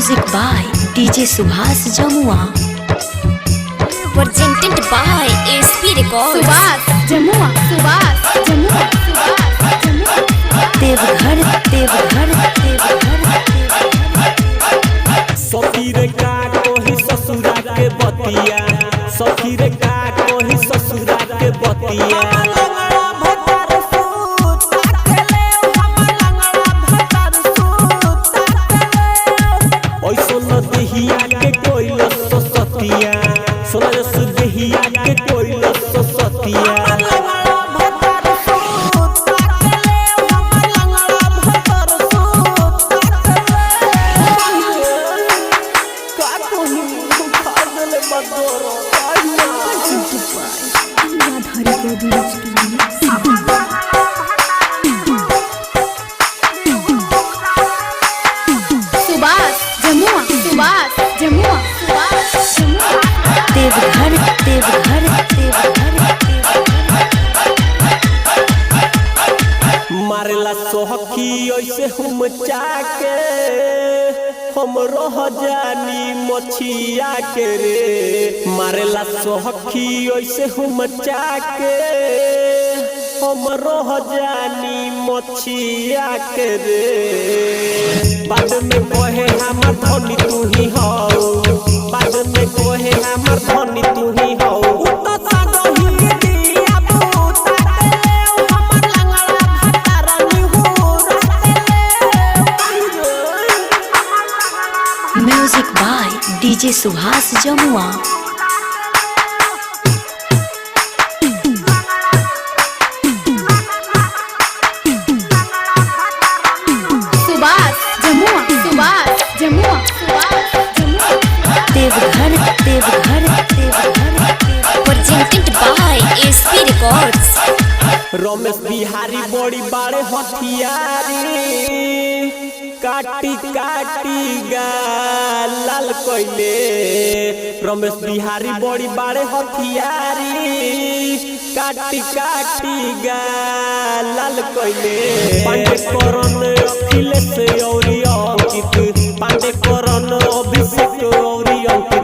Music by DJ Subhas Jamua. Presented by SP Records. Subhas Jamua, Subhas Jamua, Subhas Jamua. Deoghar Deoghar Deoghar सखी रे का कोही ससुरा के बतिया, सखी रे का कोही ससुरा के बतिया। देहिया के कोई सतिया सोना जस देहिया के कोई सतिया। देवघर देवघर देवघर मारेला सोहखी ऐसे हम चाके हम रह जानी मछिया के रे। मारेला सोहखी ऐसे हम चाके हम रह जानी मछिया के रे। बाद में कहे हमर धनी तू ही हो, बाद में कहे हमर धनी तू ही हो। Music by DJ Subhas Jamua. Subhas Jamua, Subhas Jamua, Subhas Jamua. Deoghar Deoghar Deoghar Presented by SP Records. Ramesh Bihari बड़ी बड़े हथियारी, काटी काटी गाल कोइले। रमेश बिहारी बड़ी बड़े हथियारी, काटी काटी गाल कोइले। पांडे करन अखिलेश औरी अंकित, पांडे करन अभिषेक औरी अंकित।